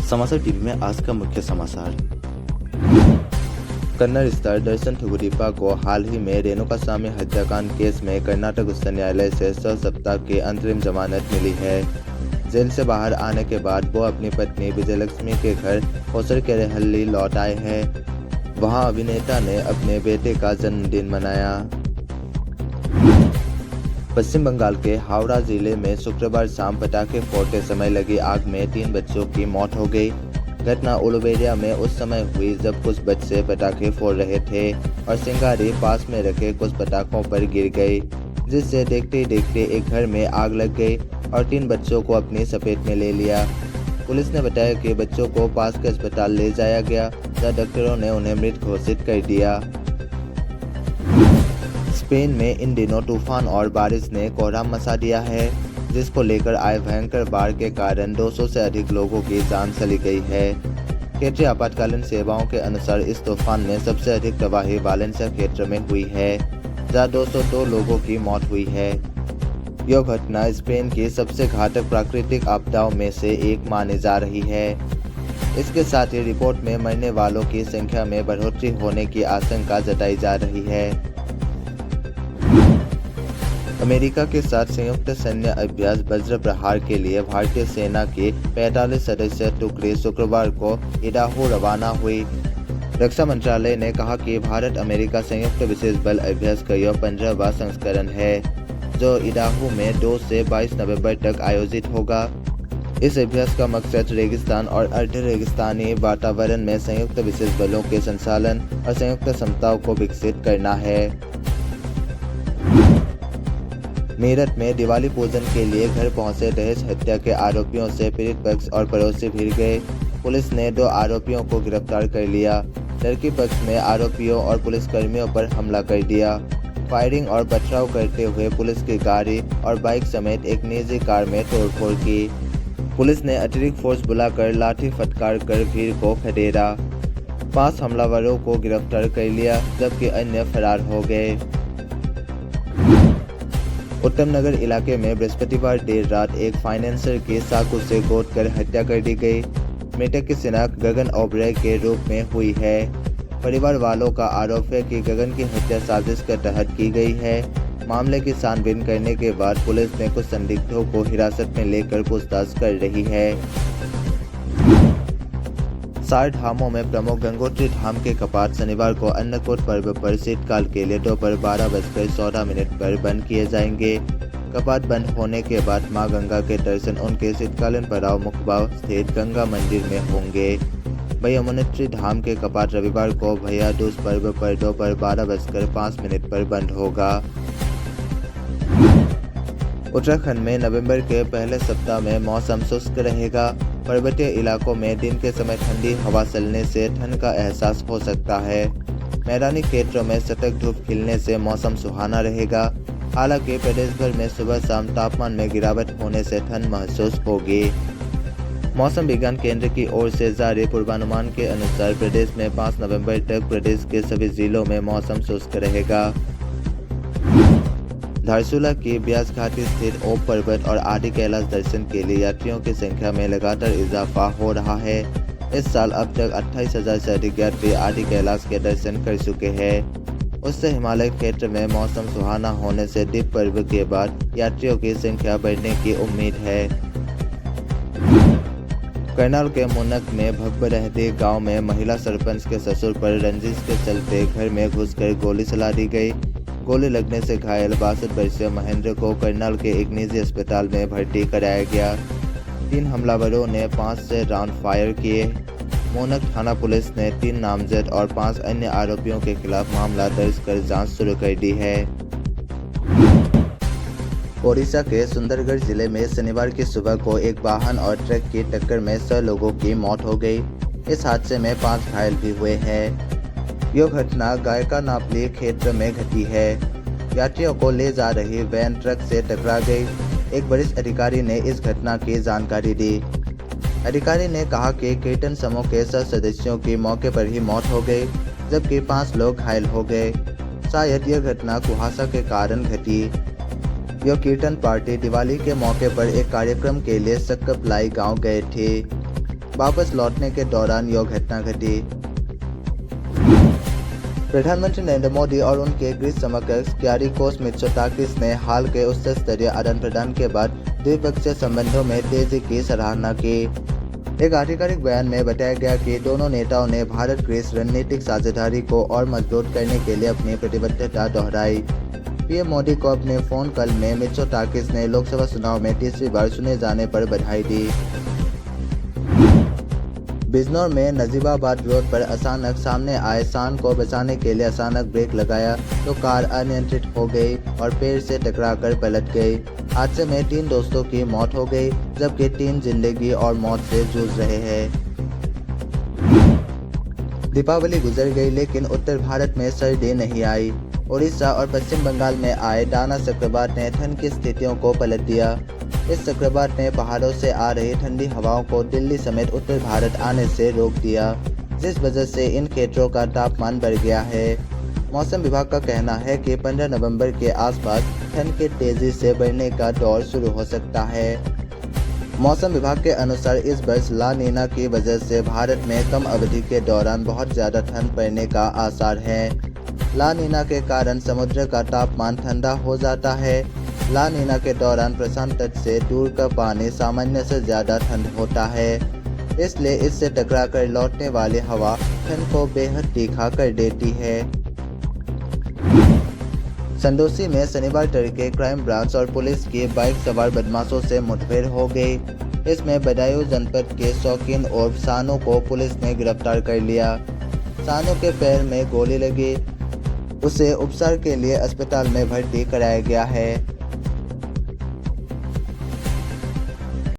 समाचार टीवी में आज का मुख्य समाचार। कन्नड़ स्टार दर्शन ठकुरीप्पा को हाल ही में रेणुकास्वामी हत्याकांड केस में कर्नाटक उच्च न्यायालय से 100 सप्ताह की अंतरिम जमानत मिली है। जेल से बाहर आने के बाद वो अपनी पत्नी विजयलक्ष्मी के घर होसरकेरेहल्ली लौट आए हैं। वहां अभिनेता ने अपने बेटे का जन्मदिन मनाया। पश्चिम बंगाल के हावड़ा जिले में शुक्रवार शाम पटाखे फोड़ते समय लगी आग में 3 बच्चों की मौत हो गई। घटना उलुबेरिया में उस समय हुई जब कुछ बच्चे पटाखे फोड़ रहे थे और चिंगारी पास में रखे कुछ पटाखों पर गिर गई, जिससे देखते ही देखते एक घर में आग लग गई और 3 बच्चों को अपनी चपेट में ले लिया। पुलिस ने बताया कि बच्चों को पास के अस्पताल ले जाया गया, जहां डॉक्टरों ने उन्हें मृत घोषित कर दिया। स्पेन में इन दिनों तूफान और बारिश ने कोहराम मचा दिया है, जिसको लेकर आए भयंकर बाढ़ के कारण 200 से अधिक लोगों की जान चली गई है। क्षेत्रीय आपातकालीन सेवाओं के अनुसार इस तूफान में सबसे अधिक तबाही वालेंसिया क्षेत्र में हुई है, जहां 202 लोगों की मौत हुई है। यह घटना स्पेन की सबसे घातक प्राकृतिक आपदाओं में से एक मानी जा रही है। इसके साथ ही रिपोर्ट में मरने वालों की संख्या में बढ़ोतरी होने की आशंका जताई जा रही है। अमेरिका के साथ संयुक्त सैन्य अभ्यास वज्र प्रहार के लिए भारतीय सेना की 45 सदस्यीय टुकड़ी शुक्रवार को इडाहो रवाना हुई। रक्षा मंत्रालय ने कहा कि भारत अमेरिका संयुक्त विशेष बल अभ्यास का यह 15वां संस्करण है, जो इडाहो में 2 से 22 नवंबर तक आयोजित होगा। इस अभ्यास का मकसद रेगिस्तान और अर्ध रेगिस्तानी वातावरण में संयुक्त विशेष बलों के संचालन और संयुक्त क्षमताओं को विकसित करना है। मेरठ में दिवाली पूजन के लिए घर पहुंचे दहेज हत्या के आरोपियों से पीड़ित पक्ष और पड़ोसी भिड़ गए। पुलिस ने 2 आरोपियों को गिरफ्तार कर लिया। लड़की पक्ष ने आरोपियों और पुलिसकर्मियों पर हमला कर दिया। फायरिंग और पथराव करते हुए पुलिस की गाड़ी और बाइक समेत एक निजी कार में तोड़फोड़ की। पुलिस ने अतिरिक्त फोर्स बुलाकर लाठी फटकार कर भीड़ को खदेड़ा। 5 हमलावरों को गिरफ्तार कर लिया, जबकि अन्य फरार हो गए। उत्तम नगर इलाके में बृहस्पतिवार देर रात एक फाइनेंसर की चाकू से गोदकर हत्या कर दी गई। मृतक की शिनाख्त गगन ओबराय के रूप में हुई है। परिवार वालों का आरोप है कि गगन की हत्या साजिश के तहत की गई है। मामले की छानबीन करने के बाद पुलिस ने कुछ संदिग्धों को हिरासत में लेकर पूछताछ कर रही है। 4 धामों में प्रमुख गंगोत्री धाम के कपाट शनिवार को अन्नकूट पर्व पर शीतकाल के लिए दोपहर 12:14 पर बंद किए जाएंगे। कपाट बंद होने के बाद मां गंगा के दर्शन उनके शीतकालीन पड़ाव मुखबा स्थित गंगा मंदिर में होंगे। वहीं यमुनोत्री धाम के कपाट रविवार को भैया दूज पर्व पर दोपहर 12:05 पर बंद होगा। उत्तराखंड में नवंबर के पहले सप्ताह में मौसम शुष्क रहेगा। पर्वतीय इलाकों में दिन के समय ठंडी हवा चलने से ठंड का एहसास हो सकता है। मैदानी क्षेत्रों में सतत धूप खिलने से मौसम सुहाना रहेगा। हालांकि प्रदेश भर में सुबह शाम तापमान में गिरावट होने से ठंड महसूस होगी। मौसम विज्ञान केंद्र की ओर से जारी पूर्वानुमान के अनुसार प्रदेश में 5 नवंबर तक प्रदेश के सभी जिलों में मौसम शुष्क रहेगा। धारचूला की ब्यास घाटी स्थित ओम पर्वत और आदि कैलाश दर्शन के लिए यात्रियों की संख्या में लगातार इजाफा हो रहा है। इस साल अब तक 28,000 से अधिक यात्री आदि कैलाश के दर्शन कर चुके हैं। उससे हिमालय क्षेत्र में मौसम सुहाना होने से दीप पर्व के बाद यात्रियों की संख्या बढ़ने की उम्मीद है। करनाल के मुनक में भगबरहदी गांव में महिला सरपंच के ससुर पर रंजिश के चलते घर में घुसकर गोली चला दी गई। गोली लगने से घायल 62 वर्षीय महेंद्र को करनाल के एक निजी अस्पताल में भर्ती कराया गया। 3 हमलावरों ने 5 से राउंड फायर किए। मोनक थाना पुलिस ने 3 नामजद और 5 अन्य आरोपियों के खिलाफ मामला दर्ज कर जांच शुरू कर दी है। ओडिशा के सुंदरगढ़ जिले में शनिवार की सुबह को एक वाहन और ट्रक की टक्कर में 6 लोगों की मौत हो गई। इस हादसे में 5 घायल भी हुए हैं। यह घटना गायका नापली क्षेत्र में घटी है। यात्रियों को ले जा रही वैन ट्रक से टकरा गई। एक वरिष्ठ अधिकारी ने इस घटना की जानकारी दी। अधिकारी ने कहा कि कीर्तन समूह के 6 सदस्यों की मौके पर ही मौत हो गई, जबकि 5 लोग घायल हो गए। शायद यह घटना कुहासा के कारण घटी। यह कीर्तन पार्टी दिवाली के मौके पर एक कार्यक्रम के लिए सक्कपलाई गांव गए थे। वापस लौटने के दौरान यह घटना घटी। प्रधानमंत्री नरेंद्र मोदी और उनके गृह समकक्ष क्यारिकोस मित्सोताकिस ने हाल के उच्च स्तरीय आदान प्रदान के बाद द्विपक्षीय संबंधों में तेजी की सराहना की। एक आधिकारिक बयान में बताया गया कि दोनों नेताओं ने भारत ग्रीस रणनीतिक साझेदारी को और मजबूत करने के लिए अपनी प्रतिबद्धता दोहराई। पीएम मोदी को अपने फोन कॉल में मित्सोताकिस ने लोकसभा चुनाव में तीसरी बार चुने जाने पर बधाई दी। बिजनौर में नजीबाबाद रोड पर अचानक सामने आए सांड को बचाने के लिए अचानक ब्रेक लगाया तो कार अनियंत्रित हो गई और पेड़ से टकराकर पलट गई। हादसे में 3 दोस्तों की मौत हो गई, जबकि 3 जिंदगी और मौत से जूझ रहे हैं। दीपावली गुजर गई, लेकिन उत्तर भारत में सर्दी नहीं आई। उड़ीसा और पश्चिम बंगाल में आए डाना चक्रवात ने ठंड की स्थितियों को पलट दिया। इस चक्रवात ने पहाड़ों से आ रही ठंडी हवाओं को दिल्ली समेत उत्तर भारत आने से रोक दिया, जिस वजह से इन क्षेत्रों का तापमान बढ़ गया है। मौसम विभाग का कहना है कि 15 नवंबर के आसपास ठंड के तेजी से बढ़ने का दौर शुरू हो सकता है। मौसम विभाग के अनुसार इस वर्ष ला नीना की वजह से भारत में कम अवधि के दौरान बहुत ज़्यादा ठंड पड़ने का आसार है। ला नीना के कारण समुद्र का तापमान ठंडा हो जाता है। ला नीना के दौरान प्रशांत तट से दूर का पानी सामान्य से ज़्यादा ठंड होता है, इसलिए इससे टकराकर लौटने वाली हवा ठंड को बेहद तीखा कर देती है। संदोसी में शनिवार तड़के क्राइम ब्रांच और पुलिस की बाइक सवार बदमाशों से मुठभेड़ हो गई। इसमें बदायूं जनपद के शौकीन और सानू को पुलिस ने गिरफ्तार कर लिया। सानू के पैर में गोली लगी, उसे उपचार के लिए अस्पताल में भर्ती कराया गया है।